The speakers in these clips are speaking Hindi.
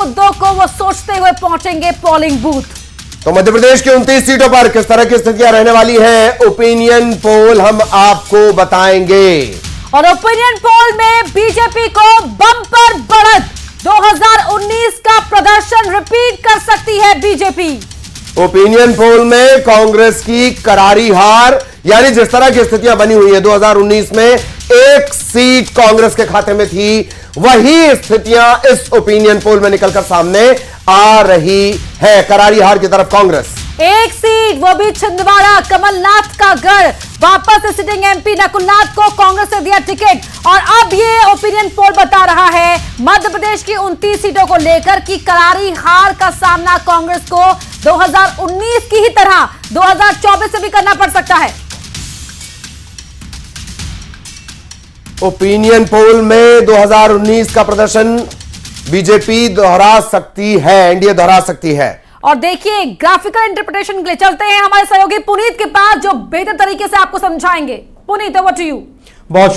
मुद्दों को वो सोचते हुए पहुंचेंगे पोलिंग बूथ। तो मध्य प्रदेश की 29 सीटों पर किस तरह की स्थितियां रहने वाली हैं, ओपिनियन पोल हम आपको बताएंगे। और ओपिनियन पोल में बीजेपी को बम्पर बढ़त, 2019 का प्रदर्शन रिपीट कर सकती है बीजेपी। ओपिनियन पोल में कांग्रेस की करारी हार, यानी जिस तरह की स्थितियां बनी हुई है 2019 में एक सीट कांग्रेस के खाते में थी, वही स्थितियां इस ओपिनियन पोल में निकलकर सामने आ रही है। करारी हार की तरफ कांग्रेस। एक सीट, वो भी छिंदवाड़ा, कमलनाथ का गढ़। वापस से सिटिंग एमपी नकुलनाथ को कांग्रेस ने दिया टिकट। और अब ये ओपिनियन पोल बता रहा है मध्य प्रदेश की 29 सीटों को लेकर कि करारी हार का सामना कांग्रेस को 2019 की ही तरह 2024 से भी करना पड़ सकता है। ओपिनियन पोल में 2019 का प्रदर्शन बीजेपी दोहरा सकती है, एनडीए दोहरा सकती है। और देखिए, ग्राफिकल इंटरप्रिटेशन के लिए चलते हैं हमारे सहयोगी पुनीत के पास, जो बेहतर तरीके से आपको समझाएंगे। Puneet, over to you. बहुत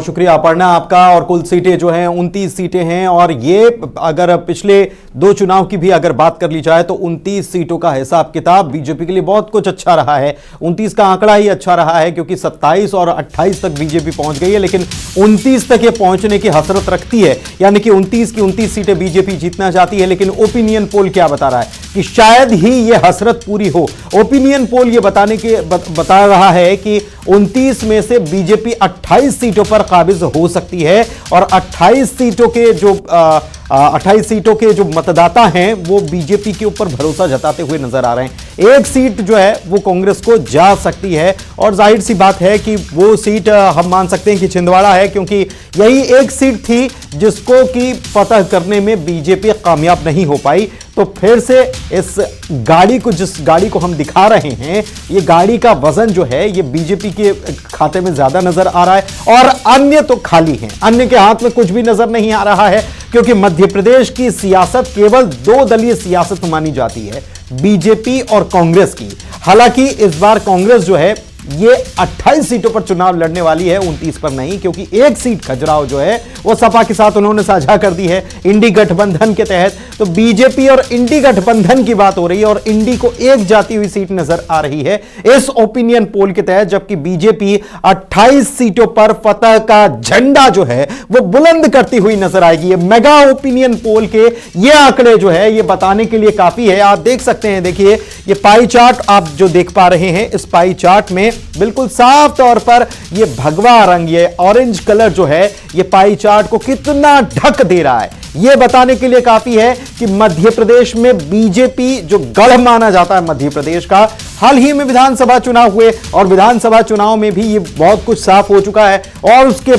शुक्रिया अपर्णा आपका। और कुल सीटें जो हैं 29 सीटें हैं, और ये अगर पिछले 2 चुनाव की भी अगर बात कर ली जाए तो 29 सीटों का हिसाब किताब बीजेपी के लिए बहुत कुछ अच्छा रहा है। 29 का आंकड़ा ही अच्छा रहा है क्योंकि 27 और 28 तक बीजेपी पहुंच गई है, लेकिन 29 तक ये पहुंचने की हसरत रखती है, यानी कि 29 की 29 सीटें बीजेपी जीतना चाहती है। लेकिन ओपिनियन पोल क्या बता रहा है कि शायद ही ये हसरत पूरी हो। ओपिनियन पोल ये बता रहा है कि 29 में से बीजेपी 28 सीटों पर काबिज हो सकती है, और 28 सीटों के जो मतदाता हैं वो बीजेपी के ऊपर भरोसा जताते हुए नजर आ रहे हैं। एक सीट जो है वो कांग्रेस को जा सकती है, और जाहिर सी बात है कि वो सीट हम मान सकते हैं कि छिंदवाड़ा है, क्योंकि यही एक सीट थी जिसको कि फतह करने में बीजेपी कामयाब नहीं हो पाई। तो फिर से इस गाड़ी को, जिस गाड़ी को हम दिखा रहे हैं, ये गाड़ी का वजन जो है ये बीजेपी के खाते में ज्यादा नजर आ रहा है, और अन्य तो खाली हैं, अन्य के हाथ में कुछ भी नजर नहीं आ रहा है, क्योंकि मध्य प्रदेश की सियासत केवल 2 दलीय सियासत मानी जाती है, बीजेपी और कांग्रेस की। हालांकि इस बार कांग्रेस जो है ये 28 सीटों पर चुनाव लड़ने वाली है, 29 पर नहीं, क्योंकि एक सीट खजुराहो जो है वो सपा के साथ उन्होंने साझा कर दी है इंडी गठबंधन के तहत। तो बीजेपी और इंडी गठबंधन की बात हो रही है, और इंडी को एक जाती हुई सीट नजर आ रही है इस ओपिनियन पोल के तहत, जबकि बीजेपी 28 सीटों पर फतह का झंडा जो है वो बुलंद करती हुई नजर आएगी। ये मेगा ओपिनियन पोल के ये आंकड़े जो है ये बताने के लिए काफी है। आप देख सकते हैं, देखिए ये पाई चार्ट आप जो देख पा रहे हैं, इस पाई चार्ट में बिल्कुल साफ तौर पर ये भगवा रंग, ये ऑरेंज कलर जो है ये पाई चार्ट को कितना ढक दे रहा है, ये बताने के लिए काफी है कि मध्य प्रदेश में बीजेपी जो गढ़ माना जाता है मध्य प्रदेश का, हाल ही में विधानसभा चुनाव हुए और विधानसभा चुनाव में भी ये बहुत कुछ साफ हो चुका है। और उसके